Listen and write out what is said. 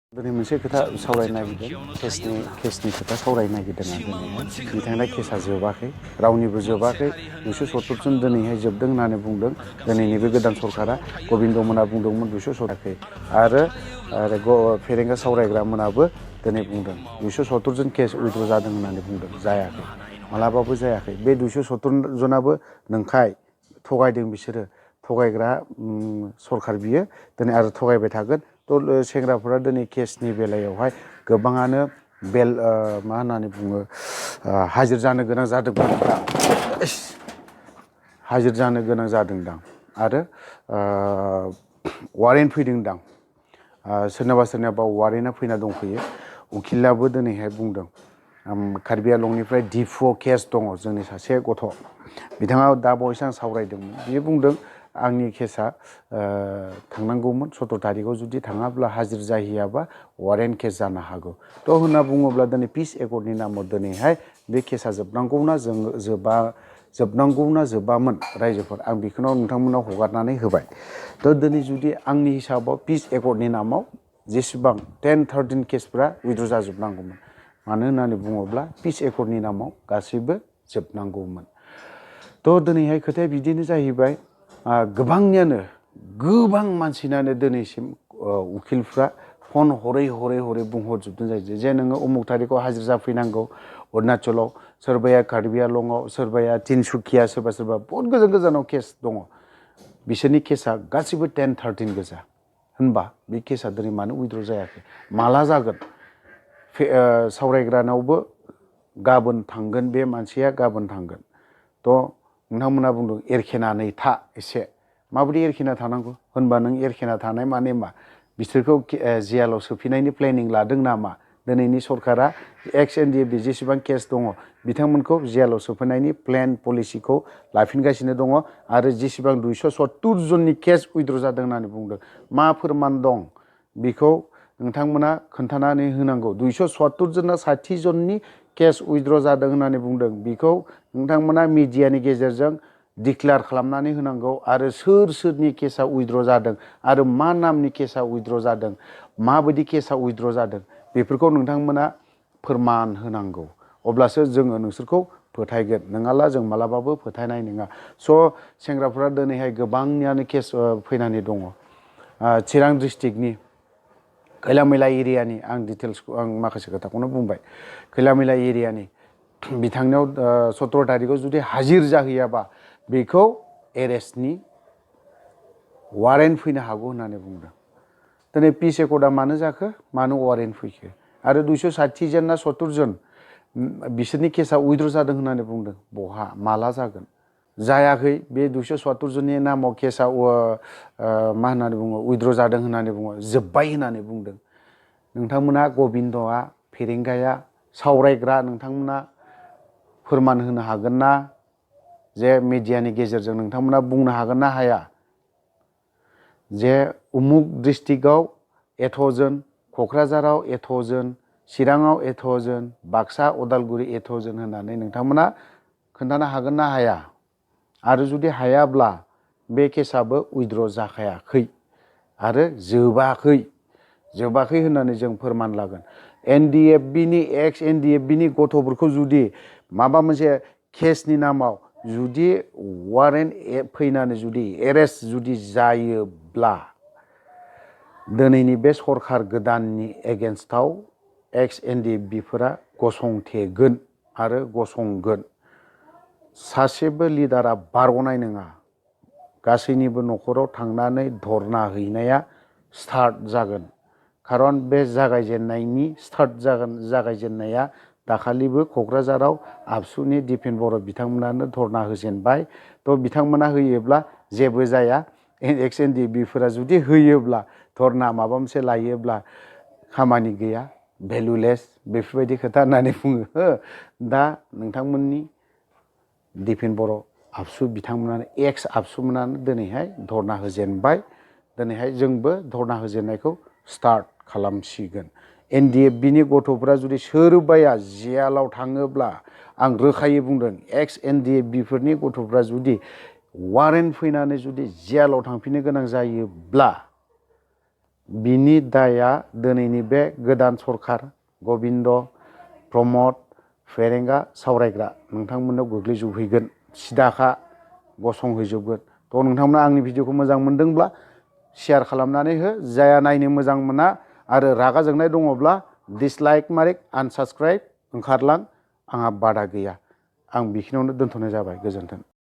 दिनै मोनसे खोथा सावरायनो नागिरदों केसनि खोथा सावरायनो नागिरदों आं दिनैहाय बिथांना केसा जोबाखै रावनिबो जोबाखै 270 जन दिनैहाय जोबदों होननानै बुंदों दिनैनि बे गोदान सरकारा गबिन्द मोना बुंदोंमोन 270 आरो फेरेंगा सावरायग्रा मोनाबो दिनै बुंदों 270 जन केस उइद्र जादों होननानै बुंदों जायाखै मालाबाबो जायाखै बे 270 जनाबो नंखाय थगायदों बिसोरो थगायग्रा सरकार बियो दिनै आरो थगायबाय थागोन थ' सेंग्राफोरा दिनै केसनि बेलायावहाय गोबाङानो मा होननानै बुङो हाजिर जानो गोनां जादोंमोन हाजिर जानो गोनां जादोंदां आरो वारेन्ट फैदोंदां सोरनाबा वारेन्टआ फैना दंफैयो उकिलाबो दिनैहाय बुंदों कार्बि आंलंनिफ्राय डिफुआव केस दङ जोंनि सासे गथ' बिथाङा दा बावैसो आं सावरायदोंमोन बियो बुंदों आंनि केसा थांनांगौमोन 17 तारिखआव जुदि थाङाब्ला हाजिर जाहैयाबा वारेन्ट केस जानो हागौ थ' होनना बुङोब्ला दिनै पिस एकर्डनि नामाव दिनैहाय बे केसा जोबनांगौना जोबनांगौना जोबामोन रायजोफोर आं बेखौनो नोंथांमोनाव हगारनानै होबाय थ' दिनै जुदि आंनि हिसाबाव पिस एकर्डनि नामाव जेसेबां 10-13 केसफ्रा उइद्र जाजोबनांगौमोन मानो होननानै बुङोब्ला पिस एकर्डनि नामाव गासैबो जोबनांगौमोन थ' दिनैहाय खोथाया बिदिनो जाहैबाय गोबां मानसिनानो दिनैसिम उकिलफ्रा फन हरै बुंहरजोबदों जायो जे नोङो उमुक थारिखआव हाजिर जाफैनांगौ अरुणाचलाव सोरबाया कार्बि आंलंआव सोरबाया तिनसुकिया सोरबा बहुत गोजानाव केस दङ बिसोरनि केसा गासिबो 10-13 गोजा होनबा बे केसा दिनै मानो उइद्र जायाखै माला जागोन सावरायग्रानावबो गाबोन थांगोन बे मानसिया गाबोन थांगोन थ' नोंथांमोना बुंदों एरखेनानै था एसे माबायदि एरखेना थानांगौ होनबा नों एरखेना थानाय माने मा बिसोरखौ जेलाव सोफिनायनि प्लेनिं लादों नामा दिनैनि सरकारा एक्स-एनडिएफबि जेसेबां केस दङ बिथांमोनखौ जेलाव सोफिनायनि प्लेन पलिसिखौ लाफिनगासिनो दङ आरो जेसेबां 270 जननि केस उइद्र जादों होननानै बुंदों मा फोरमान दं बेखौ नोंथांमोना खोन्थानानै होनांगौ 270 जना 60 जननि केस उइद्र जादों होननानै बुंदों बेखौ नोंथांमोना मिडियानि गेजेरजों डिक्लेयार खालामनानै होनांगौ आरो सोरनि केसा उइद्र जादों आरो मा नामनि केसा उइद्र जादों माबायदि केसा उइद्र जादों बेफोरखौ नोंथांमोना फोरमान होनांगौ अब्लासो जोङो नोंसोरखौ फोथायगोन नङाब्ला जों मालाबाबो फोथायनाय नङा स' सेंग्राफ्रा दिनैहाय गोबांनियानो केस फैनानै दङ चिरां डिस्ट्रिक्टनि खैलामैला एरियानि आं डिटेल्सखौ आं माखासे खोथाखौनो बुंबाय खैलामैला एरियानि बिथांनियाव 17 तारिखआव जुदि हाजिर जाहैयाबा बेखौ एरेस्टनि वारेन्ट फैनो हागौ होननानै बुंदों दिनै पिस एकर्डआ मानो जाखो मानो वारेन्ट फैखो आरो 260 जन ना 70 जन बिसोरनि केसा उइद्र जादों होननानै बुंदों बहा माला जागोन जायाखै बे 270 जननि नामाव केसा मा होननानै बुङो उइद्र जादों होननानै बुङो जोब्बाय होननानै बुंदों नोंथांमोना गबिन्दआ फेरेंगाया सावरायग्रा नोंथांमोना फोरमान होनो हागोन ना जे मिडियानि गेजेरजों नोंथांमोना बुंनो हागोन ना हाया जे उमुक डिस्ट्रिक्टआव एथ'जन क'क्राझाराव एथ'जन चिराङाव एथ'जन बाक्सा उदालगुरि एथ'जन होननानै नोंथांमोना खोन्थानो हागोन ना हाया आरो जुदि हायाब्ला बे केसाबो उइद्र जाखायाखै आरो जोबाखै होननानै जों फोरमान लागोन एनडिएफबिनि एक्स-एनडिएफबिनि गथ'फोरखौ जुदि माबा मोनसे केसनि नामाव जुदि वारेन्ट फैनानै जुदि एरेस्ट जुदि जायोब्ला दिनैनि बे सरकार गोदाननि एगेन्स्टआव एक्स-एनडिएफबिफोरा गसंथेगोन आरो गसंगोन सासेबो लिडारा बारग'नाय नङा गासैनिबो न'खराव थांनानै धरना हैनाया स्टार्ट जागोन खारन बे जागायजेननाया दाखालिबो क'क्राझाराव आबसुनि दिपेन बर' बिथांमोनानो धरना होजेनबाय थ' बिथांमोना होयोब्ला जेबो जाया एक्स-एनडिएफबिफोरा जुदि होयोब्ला धरना माबा मोनसे लायोब्ला खामानि गैया भेलुलेस बेफोरबायदि खोथा होननानै बुङो दा नोंथांमोननि दिपेन बर' आबसु बिथांमोनानो एक्स आबसुमोनानो दिनैहाय धरना होजेनबाय दिनैहाय जोंबो धरना होजेननायखौ स्टार्ट खालामसिगोन एनडिएफबिनि गथ'फ्रा जुदि सोरबाया जेलाव थाङोब्ला आं रोखायै बुंदों एक्स-एनडिएफबिफोरनि गथ'फ्रा जुदि वारेन्ट फैनानै जुदि जेलाव थांफिननो गोनां जायोब्ला बिनि दाया दिनैनि बे गोदान सरखार गबिन्द प्रमद फेरेंगा सावरायग्रा नोंथांमोननाव गोग्लैजोबहैगोन सिदाखा गसंहैजोबगोन। थ' नोंथांमोना आंनि भिडिअखौ मोजां मोनदोंब्ला शेयार खालामनानै हो, जाया नायनो मोजां मोना आरो रागा जोंनाय दङब्ला डिसलाइक मारिक आनसाबस्क्राइब ओंखारलां, आंहा बादा गैया। आं बेखिनियावनो दोनथ'नाय जाबाय, गोजोन्थों।